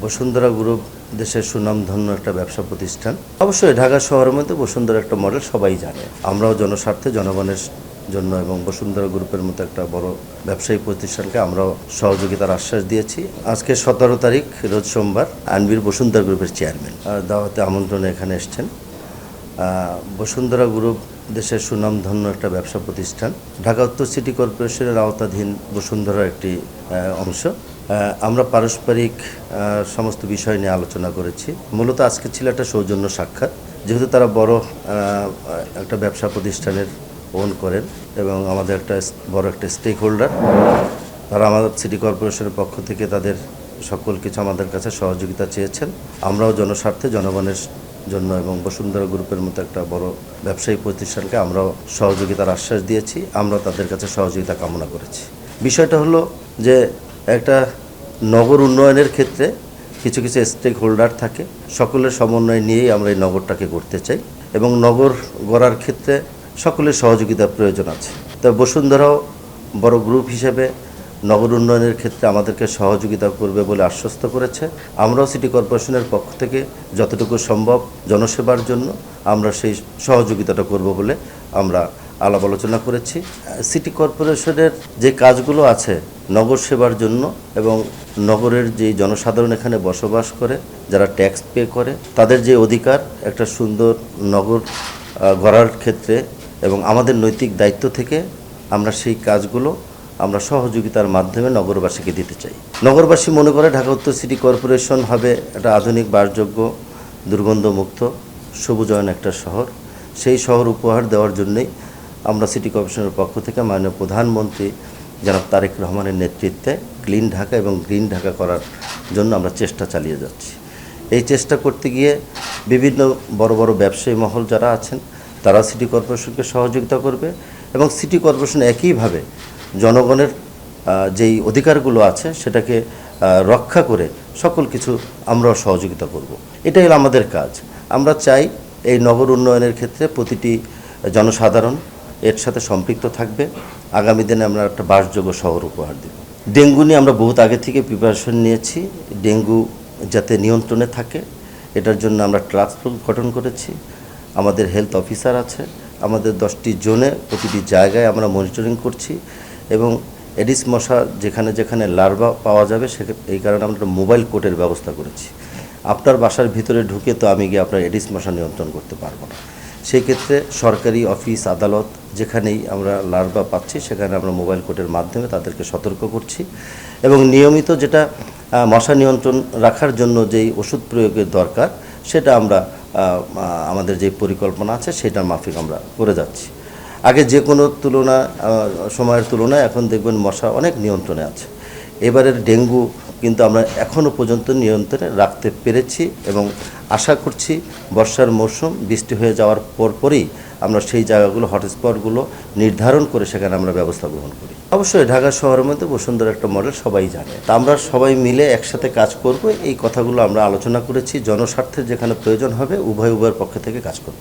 Bashundhara group দেশের সুনামধন্য একটা ব্যবসা প্রতিষ্ঠান। অবশ্যই ঢাকা শহরের মধ্যে বসুন্ধরা একটা মডেল সবাই জানে। আমরাও জনস্বার্থে জনগণের জন্য এবং বসুন্ধরা গ্রুপের মতো একটা বড় ব্যবসায়ী প্রতিষ্ঠানকে আমরাও সহযোগিতার আশ্বাস দিয়েছি। আজকে 17 তারিখ রোজ সোমবার আনবির বসুন্ধরা গ্রুপের চেয়ারম্যান দাওয়াতে আমন্ত্রণে এখানে এসছেন। বসুন্ধরা গ্রুপ দেশের সুনামধন্য একটা ব্যবসা প্রতিষ্ঠান। ঢাকা উত্তর সিটি কর্পোরেশনের আওতাধীন বসুন্ধরা একটি অংশ। আমরা পারস্পরিক সমস্ত বিষয় নিয়ে আলোচনা করেছি। মূলত আজকে ছিল একটা সৌজন্য সাক্ষাৎ, যেহেতু তারা বড় একটা ব্যবসা প্রতিষ্ঠানের ওন করেন এবং আমাদের একটা বড় একটা স্টেক হোল্ডার। তারা আমাদের সিটি কর্পোরেশনের পক্ষ থেকে তাদের সকল কিছু আমাদের কাছে সহযোগিতা চেয়েছেন। আমরাও জনস্বার্থে জনগণের জন্য এবং বসুন্ধরা গ্রুপের মতো একটা বড় ব্যবসায়ী প্রতিষ্ঠানকে আমরাও সহযোগিতার আশ্বাস দিয়েছি। আমরা তাদের কাছে সহযোগিতা কামনা করেছি। বিষয়টা হলো যে একটা নগর উন্নয়নের ক্ষেত্রে কিছু কিছু স্টেক হোল্ডার থাকে, সকলের সমন্বয় নিয়েই আমরা এই নগরটাকে গড়তে চাই এবং নগর গড়ার ক্ষেত্রে সকলের সহযোগিতার প্রয়োজন আছে। তো বসুন্ধরাও বড় গ্রুপ হিসেবে নগর উন্নয়নের ক্ষেত্রে আমাদেরকে সহযোগিতা করবে বলে আশ্বস্ত করেছে। আমরাও সিটি কর্পোরেশনের পক্ষ থেকে যতটুকু সম্ভব জনসেবার জন্য আমরা সেই সহযোগিতাটা করব বলে আমরা আলাপ আলোচনা করেছি। সিটি কর্পোরেশনের যে কাজগুলো আছে নগর সেবার জন্য এবং নগরের যে জনসাধারণ এখানে বসবাস করে, যারা ট্যাক্স পে করে, তাদের যে অধিকার একটা সুন্দর নগর গড়ার ক্ষেত্রে এবং আমাদের নৈতিক দায়িত্ব থেকে আমরা সেই কাজগুলো আমরা সহযোগিতার মাধ্যমে নগরবাসীকে দিতে চাই। নগরবাসী মনে করে ঢাকা উত্তর সিটি কর্পোরেশন হবে একটা আধুনিক বাসযোগ্য দুর্গন্ধমুক্ত সবুজায়ন একটা শহর। সেই শহর উপহার দেওয়ার জন্যই আমরা সিটি কর্পোরেশনের পক্ষ থেকে মাননীয় প্রধানমন্ত্রী জনাব তারেক রহমানের নেতৃত্বে ক্লিন ঢাকা এবং গ্রিন ঢাকা করার জন্য আমরা চেষ্টা চালিয়ে যাচ্ছি। এই চেষ্টা করতে গিয়ে বিভিন্ন বড় বড় ব্যবসায়ী মহল যারা আছেন তারা সিটি কর্পোরেশনকে সহযোগিতা করবে এবং সিটি কর্পোরেশন একইভাবে জনগণের যেই অধিকারগুলো আছে সেটাকে রক্ষা করে সকল কিছু আমরাও সহযোগিতা করব। এটাই হলো আমাদের কাজ। আমরা চাই এই নগর উন্নয়নের ক্ষেত্রে প্রতিটি জনসাধারণ এর সাথে সম্পৃক্ত থাকবে। আগামী দিনে আমরা একটা বাসযোগ্য শহর উপহার দেব। ডেঙ্গু নিয়ে আমরা বহুত আগে থেকে প্রিপারেশন নিয়েছি। ডেঙ্গু যাতে নিয়ন্ত্রণে থাকে এটার জন্য আমরা টাস্ক ফোর্স গঠন করেছি। আমাদের হেলথ অফিসার আছে, আমাদের 10টি জোনে প্রতিটি জায়গায় আমরা মনিটরিং করছি এবং এডিস মশা যেখানে যেখানে লার্ভা পাওয়া যাবে এই কারণে আমরা মোবাইল কোর্টের ব্যবস্থা করেছি। আপনার বাসার ভিতরে ঢুকে তো আমি গিয়ে আপনার এডিস মশা নিয়ন্ত্রণ করতে পারবো না। সেই ক্ষেত্রে সরকারি অফিস আদালত যেখানেই আমরা লার্ভা পাচ্ছি সেখানে আমরা মোবাইল কোর্টের মাধ্যমে তাদেরকে সতর্ক করছি এবং নিয়মিত যেটা মশা নিয়ন্ত্রণ রাখার জন্য যেই ওষুধ প্রয়োগের দরকার সেটা আমরা আমাদের যে পরিকল্পনা আছে সেটার মাফিক আমরা করে যাচ্ছি। আগে যে কোনো সময়ের তুলনায় এখন দেখবেন মশা অনেক নিয়ন্ত্রণে আছে। এবারের ডেঙ্গু কিন্তু আমরা এখনও পর্যন্ত নিয়ন্ত্রণে রাখতে পেরেছি এবং আশা করছি বর্ষার মৌসুম বৃষ্টি হয়ে যাওয়ার পরপরই আমরা সেই জায়গাগুলো হটস্পটগুলো নির্ধারণ করে সেখানে আমরা ব্যবস্থা গ্রহণ করি। অবশ্যই ঢাকা শহরের মধ্যে বসুন্ধরা একটা মডেল সবাই জানে। তা আমরা সবাই মিলে একসাথে কাজ করব, এই কথাগুলো আমরা আলোচনা করেছি। জনস্বার্থের যেখানে প্রয়োজন হবে উভয়ের পক্ষ থেকে কাজ করব।